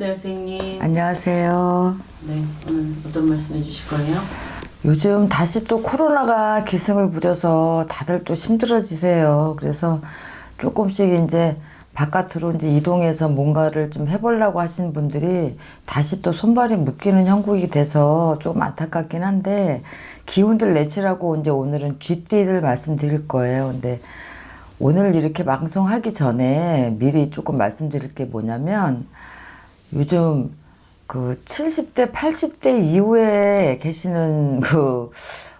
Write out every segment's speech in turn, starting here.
안녕하세요, 선생님. 안녕하세요. 네, 오늘 어떤 말씀 해주실 거예요? 요즘 다시 또 코로나가 기승을 부려서 다들 또 힘들어지세요. 그래서 조금씩 이제 바깥으로 이제 이동해서 뭔가를 좀 해보려고 하신 분들이 다시 또 손발이 묶이는 형국이 돼서 조금 안타깝긴 한데, 기운들 내치라고 이제 오늘은 쥐띠들 말씀드릴 거예요. 근데 오늘 이렇게 방송하기 전에 미리 조금 말씀드릴 게 뭐냐면, 요즘 그 70대, 80대 이후에 계시는 그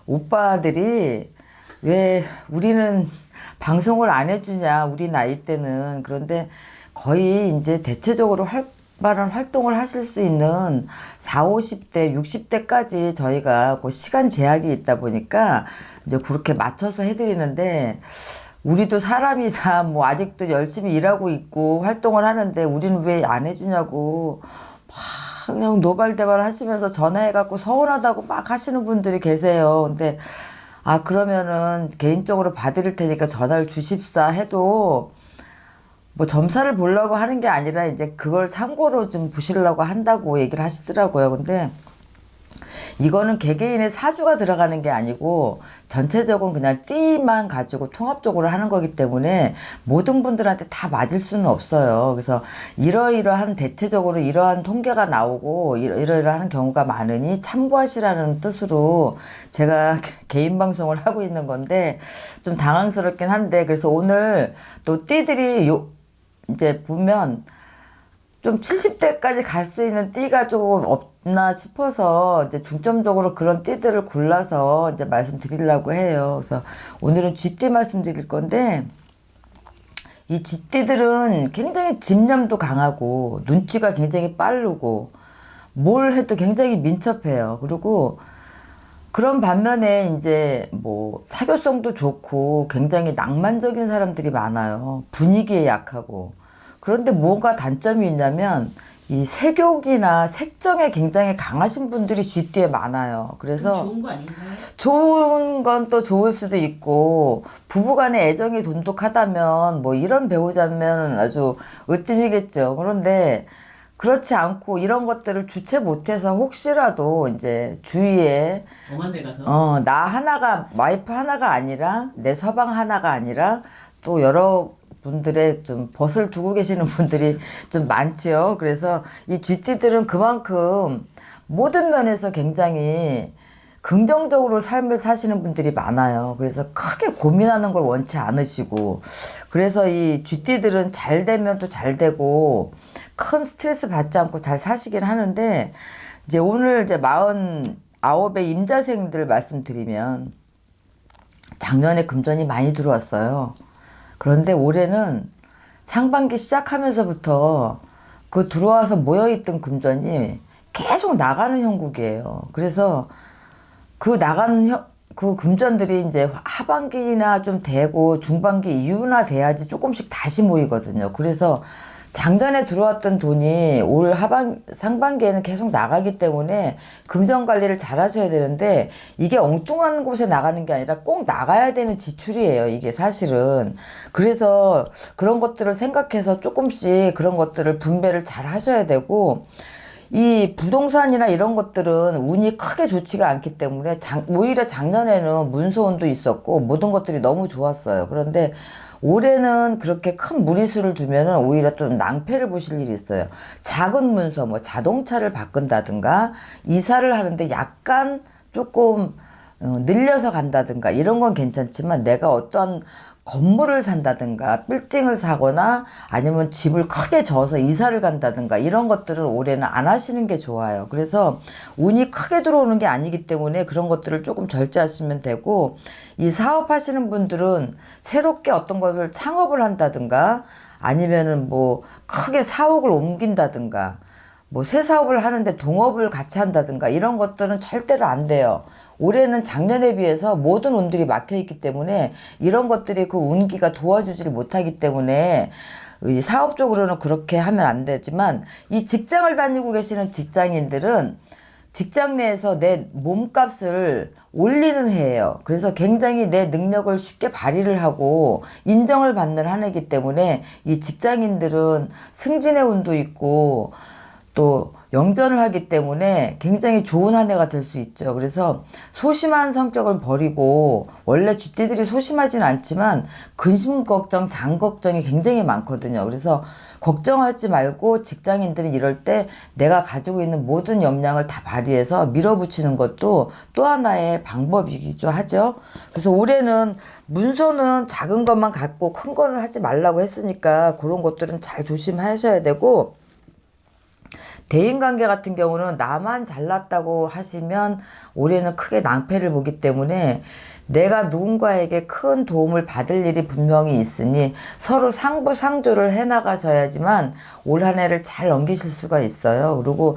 오빠들이 왜 우리는 방송을 안 해주냐, 우리 나이 때는. 그런데 거의 이제 대체적으로 활발한 활동을 하실 수 있는 40, 50대, 60대까지 저희가 그 시간 제약이 있다 보니까 이제 그렇게 맞춰서 해드리는데, 우리도 사람이다, 뭐 아직도 열심히 일하고 있고 활동을 하는데 우리는 왜 안 해주냐고 막 그냥 노발대발 하시면서 전화해갖고 서운하다고 막 하시는 분들이 계세요. 근데 그러면은 개인적으로 봐드릴 테니까 전화를 주십사 해도 뭐 점사를 보려고 하는 게 아니라 이제 그걸 참고로 좀 보시려고 한다고 얘기를 하시더라고요. 근데 이거는 개개인의 사주가 들어가는 게 아니고 전체적으로 그냥 띠만 가지고 통합적으로 하는 거기 때문에 모든 분들한테 다 맞을 수는 없어요. 그래서 이러이러한 대체적으로 이러한 통계가 나오고 이러이러한 경우가 많으니 참고하시라는 뜻으로 제가 개인 방송을 하고 있는 건데, 좀 당황스럽긴 한데, 그래서 오늘 또 띠들이 이제 보면 좀 70대까지 갈 수 있는 띠가 조금 없나 싶어서 이제 중점적으로 그런 띠들을 골라서 이제 말씀드리려고 해요. 그래서 오늘은 쥐띠 말씀드릴 건데, 이 쥐띠들은 굉장히 집념도 강하고 눈치가 굉장히 빠르고 뭘 해도 굉장히 민첩해요. 그리고 그런 반면에 이제 뭐 사교성도 좋고 굉장히 낭만적인 사람들이 많아요. 분위기에 약하고. 그런데 뭐가 단점이 있냐면 이 색욕이나 색정에 굉장히 강하신 분들이 쥐띠에 많아요. 그래서 좋은 거 아닌가요? 좋은 건 또 좋을 수도 있고, 부부간의 애정이 돈독하다면 뭐 이런 배우자면 아주 으뜸이겠죠. 그런데 그렇지 않고 이런 것들을 주체 못해서 혹시라도 이제 주위에 엄한 데 가서? 나 하나가, 와이프 하나가 아니라 내 서방 하나가 아니라 또 여러 분들의 좀 벗을 두고 계시는 분들이 좀 많지요. 그래서 이 쥐띠들은 그만큼 모든 면에서 굉장히 긍정적으로 삶을 사시는 분들이 많아요. 그래서 크게 고민하는 걸 원치 않으시고, 그래서 이 쥐띠들은 잘 되면 또 잘 되고 큰 스트레스 받지 않고 잘 사시긴 하는데, 이제 오늘 이제 49의 임자생들 말씀드리면 작년에 금전이 많이 들어왔어요. 그런데 올해는 상반기 시작하면서부터 그 들어와서 모여있던 금전이 계속 나가는 형국이에요. 그래서 그 나가는 그 금전들이 이제 하반기나 좀 되고 중반기 이후나 돼야지 조금씩 다시 모이거든요. 그래서 작년에 들어왔던 돈이 올 상반기에는 계속 나가기 때문에 금전 관리를 잘 하셔야 되는데, 이게 엉뚱한 곳에 나가는 게 아니라 꼭 나가야 되는 지출이에요, 이게 사실은. 그래서 그런 것들을 생각해서 조금씩 그런 것들을 분배를 잘 하셔야 되고, 이 부동산이나 이런 것들은 운이 크게 좋지가 않기 때문에 오히려 작년에는 문서운도 있었고 모든 것들이 너무 좋았어요. 그런데 올해는 그렇게 큰 무리수를 두면은 오히려 좀 낭패를 보실 일이 있어요. 작은 문서, 뭐 자동차를 바꾼다든가 이사를 하는데 약간 조금 늘려서 간다든가 이런 건 괜찮지만, 내가 어떠한 건물을 산다든가 빌딩을 사거나 아니면 집을 크게 져서 이사를 간다든가 이런 것들은 올해는 안 하시는 게 좋아요. 그래서 운이 크게 들어오는 게 아니기 때문에 그런 것들을 조금 절제하시면 되고, 이 사업하시는 분들은 새롭게 어떤 것을 창업을 한다든가 아니면은 뭐 크게 사옥을 옮긴다든가 뭐 새 사업을 하는데 동업을 같이 한다든가 이런 것들은 절대로 안 돼요. 올해는 작년에 비해서 모든 운들이 막혀 있기 때문에 이런 것들이 그 운기가 도와주지를 못하기 때문에 이 사업적으로는 그렇게 하면 안 되지만, 이 직장을 다니고 계시는 직장인들은 직장 내에서 내 몸값을 올리는 해예요. 그래서 굉장히 내 능력을 쉽게 발휘를 하고 인정을 받는 한 해이기 때문에 이 직장인들은 승진의 운도 있고 또 영전을 하기 때문에 굉장히 좋은 한 해가 될 수 있죠. 그래서 소심한 성격을 버리고, 원래 쥐띠들이 소심하진 않지만 근심 걱정, 장 걱정이 굉장히 많거든요. 그래서 걱정하지 말고 직장인들은 이럴 때 내가 가지고 있는 모든 역량을 다 발휘해서 밀어붙이는 것도 또 하나의 방법이기도 하죠. 그래서 올해는 문서는 작은 것만 갖고 큰 거는 하지 말라고 했으니까 그런 것들은 잘 조심하셔야 되고, 대인관계 같은 경우는 나만 잘났다고 하시면 올해는 크게 낭패를 보기 때문에 내가 누군가에게 큰 도움을 받을 일이 분명히 있으니 서로 상부상조를 해나가셔야지만 올 한 해를 잘 넘기실 수가 있어요. 그리고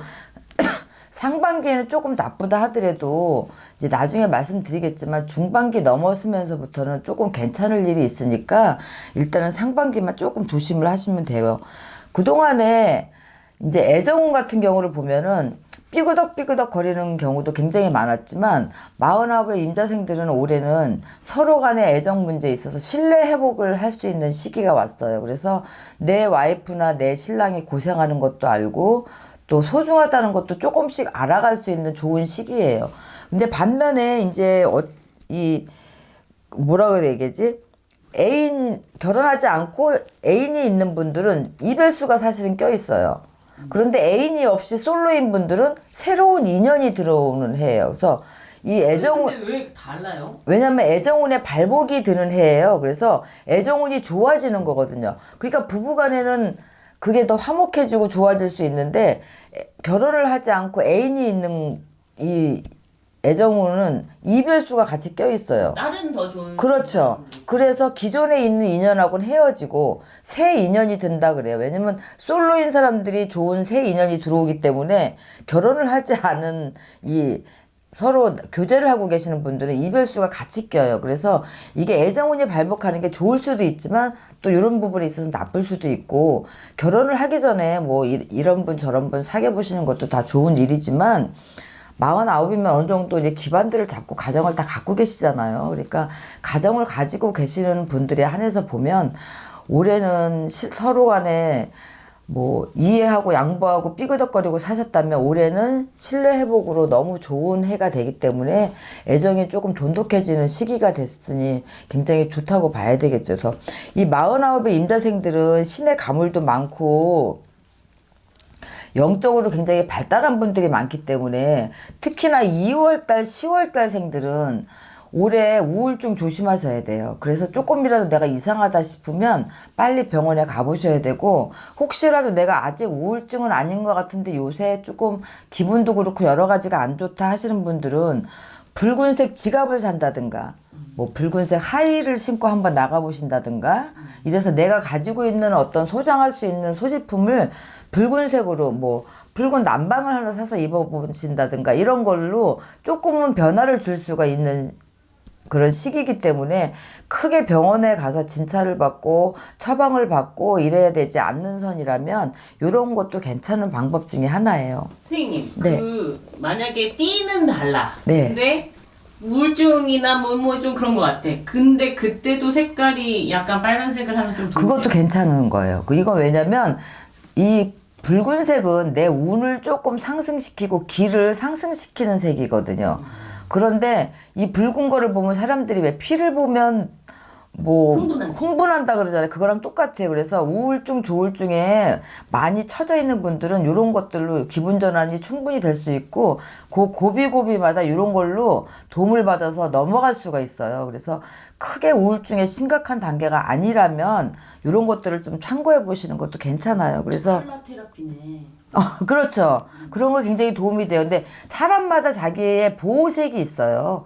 상반기에는 조금 나쁘다 하더라도 이제 나중에 말씀드리겠지만 중반기 넘어서면서부터는 조금 괜찮을 일이 있으니까 일단은 상반기만 조금 조심을 하시면 돼요. 그동안에 이제 애정운 같은 경우를 보면은 삐그덕 거리는 경우도 굉장히 많았지만 49의 임자생들은 올해는 서로 간의 애정 문제에 있어서 신뢰 회복을 할 수 있는 시기가 왔어요. 그래서 내 와이프나 내 신랑이 고생하는 것도 알고 또 소중하다는 것도 조금씩 알아갈 수 있는 좋은 시기예요. 근데 반면에 이제 이 뭐라 그래야 되겠지? 결혼하지 않고 애인이 있는 분들은 이별수가 사실은 껴있어요. 그런데 애인이 없이 솔로인 분들은 새로운 인연이 들어오는 해예요. 그래서 이 애정운, 근데 왜 달라요? 왜냐면 애정운에 발복이 드는 해예요. 그래서 애정운이 좋아지는 거거든요. 그러니까 부부간에는 그게 더 화목해지고 좋아질 수 있는데, 결혼을 하지 않고 애인이 있는 이 애정운은 이별수가 같이 껴있어요. 딸은 더 좋은. 그렇죠. 그래서 기존에 있는 인연하고는 헤어지고 새 인연이 든다 그래요. 왜냐면 솔로인 사람들이 좋은 새 인연이 들어오기 때문에 결혼을 하지 않은 이 서로 교제를 하고 계시는 분들은 이별수가 같이 껴요. 그래서 이게 애정운이 발복하는 게 좋을 수도 있지만 또 이런 부분에 있어서 나쁠 수도 있고, 결혼을 하기 전에 뭐 이런 분 저런 분 사귀어 보시는 것도 다 좋은 일이지만 49이면 어느 정도 이제 기반들을 잡고 가정을 다 갖고 계시잖아요. 그러니까 가정을 가지고 계시는 분들에 한해서 보면 올해는 서로 간에 뭐 이해하고 양보하고 삐그덕거리고 사셨다면 올해는 신뢰 회복으로 너무 좋은 해가 되기 때문에 애정이 조금 돈독해지는 시기가 됐으니 굉장히 좋다고 봐야 되겠죠. 그래서 이 49의 임자생들은 신의 가물도 많고 영적으로 굉장히 발달한 분들이 많기 때문에 특히나 2월달, 10월달 생들은 올해 우울증 조심하셔야 돼요. 그래서 조금이라도 내가 이상하다 싶으면 빨리 병원에 가보셔야 되고, 혹시라도 내가 아직 우울증은 아닌 것 같은데 요새 조금 기분도 그렇고 여러 가지가 안 좋다 하시는 분들은 붉은색 지갑을 산다든가 뭐 붉은색 하의를 신고 한번 나가보신다든가, 이래서 내가 가지고 있는 어떤 소장할 수 있는 소지품을 붉은색으로 뭐 붉은 남방을 하나 사서 입어보신다든가 이런 걸로 조금은 변화를 줄 수가 있는 그런 시기이기 때문에 크게 병원에 가서 진찰을 받고 처방을 받고 이래야 되지 않는 선이라면 이런 것도 괜찮은 방법 중에 하나예요. 선생님, 네. 만약에 띠는 달라. 네. 근데 우울증이나 뭐 좀 그런 것 같아. 근데 그때도 색깔이 약간 빨간색을 하면 좀 그것도 괜찮은 거예요. 이건 왜냐면 이 붉은색은 내 운을 조금 상승시키고 기를 상승시키는 색이거든요. 그런데 이 붉은 거를 보면 사람들이 왜 피를 보면 뭐 흥분한다 그러잖아요. 그거랑 똑같아요. 그래서 우울증, 조울증에 많이 처져 있는 분들은 이런 것들로 기분 전환이 충분히 될 수 있고, 고비고비마다 이런 걸로 도움을 받아서 넘어갈 수가 있어요. 그래서 크게 우울증의 심각한 단계가 아니라면 이런 것들을 좀 참고해 보시는 것도 괜찮아요. 그래서 컬러 테라피네. 그렇죠. 그런 거 굉장히 도움이 돼요. 근데 사람마다 자기의 보호색이 있어요.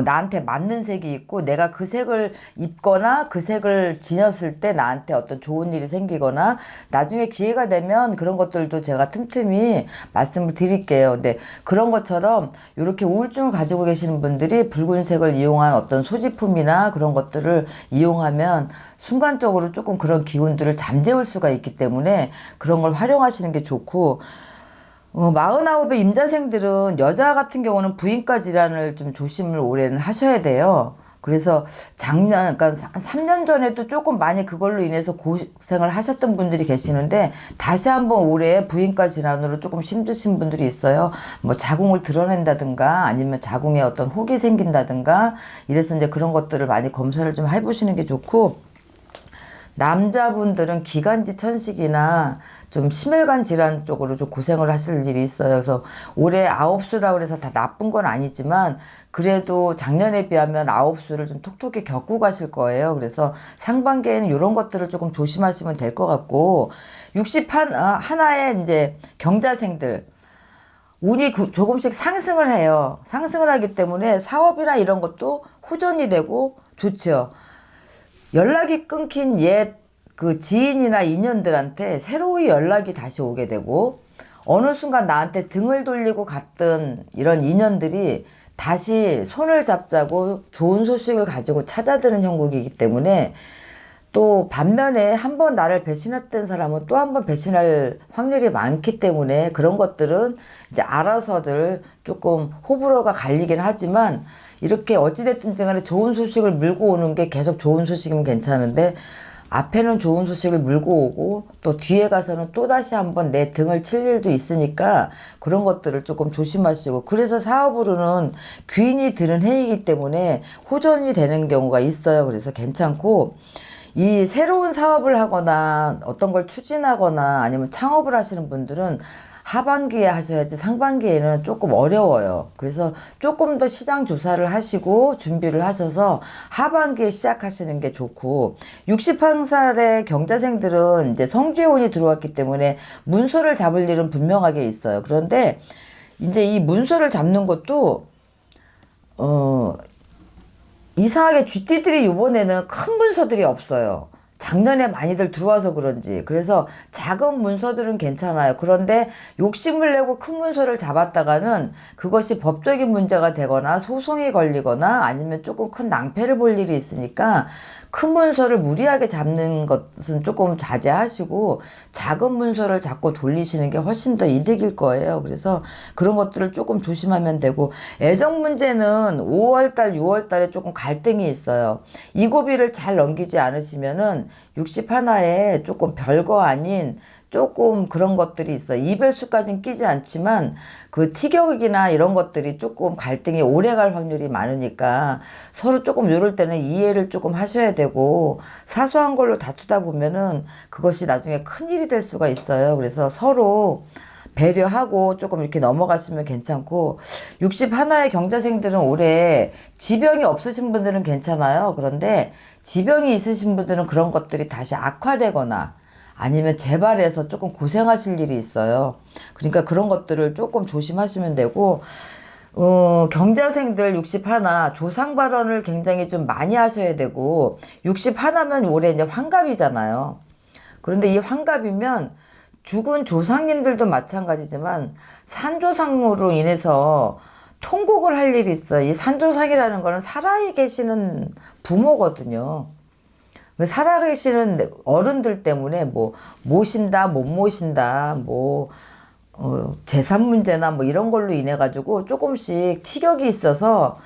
나한테 맞는 색이 있고 내가 그 색을 입거나 그 색을 지녔을 때 나한테 어떤 좋은 일이 생기거나, 나중에 기회가 되면 그런 것들도 제가 틈틈이 말씀을 드릴게요. 근데 그런 것처럼 이렇게 우울증을 가지고 계시는 분들이 붉은색을 이용한 어떤 소지품이나 그런 것들을 이용하면 순간적으로 조금 그런 기운들을 잠재울 수가 있기 때문에 그런 걸 활용하시는 게 좋고, 49의 임자생들은 여자 같은 경우는 부인과 질환을 좀 조심을 올해는 하셔야 돼요. 그래서 작년, 그러니까 한 3년 전에도 조금 많이 그걸로 인해서 고생을 하셨던 분들이 계시는데 다시 한번 올해 부인과 질환으로 조금 힘드신 분들이 있어요. 뭐 자궁을 드러낸다든가 아니면 자궁에 어떤 혹이 생긴다든가 이래서 이제 그런 것들을 많이 검사를 좀 해보시는 게 좋고, 남자분들은 기관지 천식이나 좀 심혈관 질환 쪽으로 좀 고생을 하실 일이 있어요. 그래서 올해 9수라고 해서 다 나쁜 건 아니지만 그래도 작년에 비하면 9수를 좀 톡톡히 겪고 가실 거예요. 그래서 상반기에는 이런 것들을 조금 조심하시면 될 것 같고, 60하나의 이제 경자생들 운이 조금씩 상승을 해요. 상승을 하기 때문에 사업이나 이런 것도 호전이 되고 좋죠. 연락이 끊긴 옛 그 지인이나 인연들한테 새로이 연락이 다시 오게 되고, 어느 순간 나한테 등을 돌리고 갔던 이런 인연들이 다시 손을 잡자고 좋은 소식을 가지고 찾아드는 형국이기 때문에, 또 반면에 한번 나를 배신했던 사람은 또 한 번 배신할 확률이 많기 때문에 그런 것들은 이제 알아서들 조금 호불호가 갈리긴 하지만, 이렇게 어찌됐든 간에 좋은 소식을 물고 오는 게 계속 좋은 소식이면 괜찮은데, 앞에는 좋은 소식을 물고 오고 또 뒤에 가서는 또다시 한번 내 등을 칠 일도 있으니까 그런 것들을 조금 조심하시고, 그래서 사업으로는 귀인이 드는 해이기 때문에 호전이 되는 경우가 있어요. 그래서 괜찮고, 이 새로운 사업을 하거나 어떤 걸 추진하거나 아니면 창업을 하시는 분들은 하반기에 하셔야지 상반기에는 조금 어려워요. 그래서 조금 더 시장 조사를 하시고 준비를 하셔서 하반기에 시작하시는 게 좋고, 61살의 경자생들은 이제 성주의 운이 들어왔기 때문에 문서를 잡을 일은 분명하게 있어요. 그런데 이제 이 문서를 잡는 것도 이상하게 쥐띠들이 이번에는 큰 문서들이 없어요. 작년에 많이들 들어와서 그런지. 그래서 작은 문서들은 괜찮아요. 그런데 욕심을 내고 큰 문서를 잡았다가는 그것이 법적인 문제가 되거나 소송이 걸리거나 아니면 조금 큰 낭패를 볼 일이 있으니까 큰 문서를 무리하게 잡는 것은 조금 자제하시고 작은 문서를 잡고 돌리시는 게 훨씬 더 이득일 거예요. 그래서 그런 것들을 조금 조심하면 되고, 애정 문제는 5월달, 6월달에 조금 갈등이 있어요. 이 고비를 잘 넘기지 않으시면은 61에 조금 별거 아닌 조금 그런 것들이 있어요. 이별수까지는 끼지 않지만 그 티격이나 이런 것들이 조금 갈등이 오래 갈 확률이 많으니까 서로 조금 이럴 때는 이해를 조금 하셔야 되고, 사소한 걸로 다투다 보면은 그것이 나중에 큰일이 될 수가 있어요. 그래서 서로 배려하고 조금 이렇게 넘어갔으면 괜찮고, 61의 경자생들은 올해 지병이 없으신 분들은 괜찮아요. 그런데 지병이 있으신 분들은 그런 것들이 다시 악화되거나 아니면 재발해서 조금 고생하실 일이 있어요. 그러니까 그런 것들을 조금 조심하시면 되고, 경자생들 61 조상 발언을 굉장히 좀 많이 하셔야 되고, 61면 올해 이제 환갑이잖아요. 그런데 이 환갑이면 죽은 조상님들도 마찬가지지만 산조상으로 인해서 통곡을 할 일이 있어요. 이 산조상이라는 거는 살아 계시는 부모거든요. 살아계시는 어른들 때문에 뭐 모신다 못 모신다 뭐 재산 문제나 뭐 이런 걸로 인해 가지고 조금씩 티격이 있어서,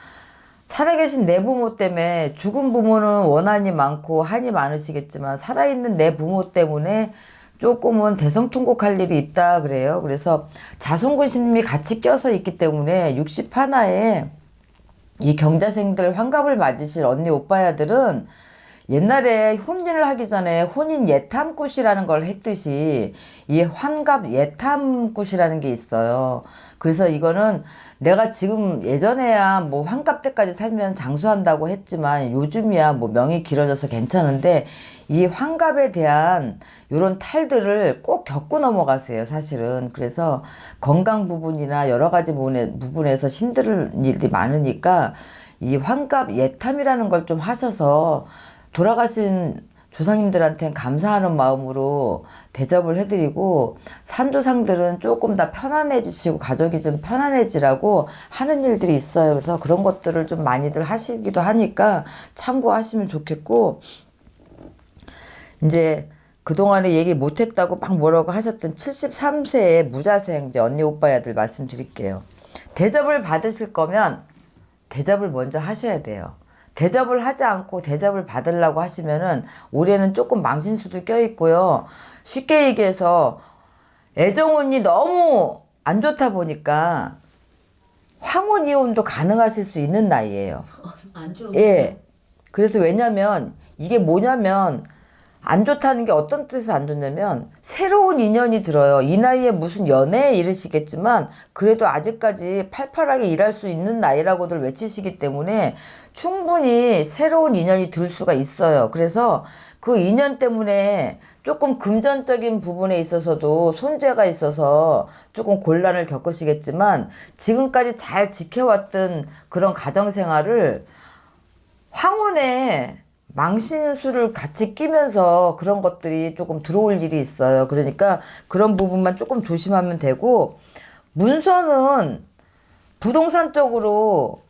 살아계신 내 부모 때문에, 죽은 부모는 원한이 많고 한이 많으시겠지만 살아있는 내 부모 때문에 조금은 대성통곡할 일이 있다 그래요. 그래서 자손근심이 같이 껴서 있기 때문에 61에 이 경자생들 환갑을 맞으실 언니 오빠야들은 옛날에 혼인을 하기 전에 혼인 예탐굿이라는 걸 했듯이 이 환갑 예탐굿이라는 게 있어요. 그래서 이거는 내가 지금 예전에야 뭐 환갑 때까지 살면 장수한다고 했지만 요즘이야 뭐 명이 길어져서 괜찮은데, 이 환갑에 대한 요런 탈들을 꼭 겪고 넘어가세요, 사실은. 그래서 건강 부분이나 여러 가지 부분에서 힘들 일이 많으니까 이 환갑 예탐이라는 걸 좀 하셔서 돌아가신 조상님들한테 감사하는 마음으로 대접을 해드리고, 산조상들은 조금 더 편안해지시고 가족이 좀 편안해지라고 하는 일들이 있어요. 그래서 그런 것들을 좀 많이들 하시기도 하니까 참고하시면 좋겠고, 이제 그동안에 얘기 못했다고 막 뭐라고 하셨던 73세의 무자생 이제 언니 오빠야들 말씀드릴게요. 대접을 받으실 거면 대접을 먼저 하셔야 돼요. 대접을 하지 않고 대접을 받으려고 하시면은 올해는 조금 망신수도 껴있고요. 쉽게 얘기해서 애정운이 너무 안 좋다 보니까 황혼 이혼도 가능하실 수 있는 나이예요. 안 좋은 예. 그래서 왜냐면 이게 뭐냐면 안 좋다는 게 어떤 뜻에서 안 좋냐면 새로운 인연이 들어요. 이 나이에 무슨 연애에 이르시겠지만 그래도 아직까지 팔팔하게 일할 수 있는 나이라고들 외치시기 때문에 충분히 새로운 인연이 들 수가 있어요. 그래서 그 인연 때문에 조금 금전적인 부분에 있어서도 손재가 있어서 조금 곤란을 겪으시겠지만 지금까지 잘 지켜왔던 그런 가정생활을 황혼에 망신수를 같이 끼면서 그런 것들이 조금 들어올 일이 있어요. 그러니까 그런 부분만 조금 조심하면 되고, 문서는 부동산 쪽으로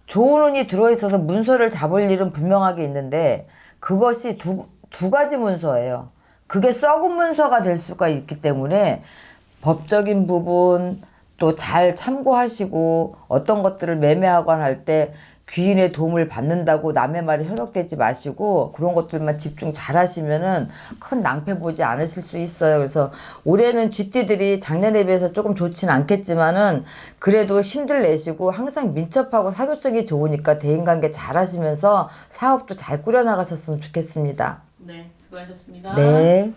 좋은 운이 들어있어서 문서를 잡을 일은 분명하게 있는데 그것이 두 가지 문서예요. 그게 썩은 문서가 될 수가 있기 때문에 법적인 부분 또 잘 참고하시고 어떤 것들을 매매하거나 할 때 귀인의 도움을 받는다고 남의 말에 현혹되지 마시고 그런 것들만 집중 잘 하시면은 큰 낭패 보지 않으실 수 있어요. 그래서 올해는 쥐띠들이 작년에 비해서 조금 좋진 않겠지만은 그래도 힘들 내시고 항상 민첩하고 사교성이 좋으니까 대인관계 잘 하시면서 사업도 잘 꾸려나가셨으면 좋겠습니다. 네, 수고하셨습니다. 네.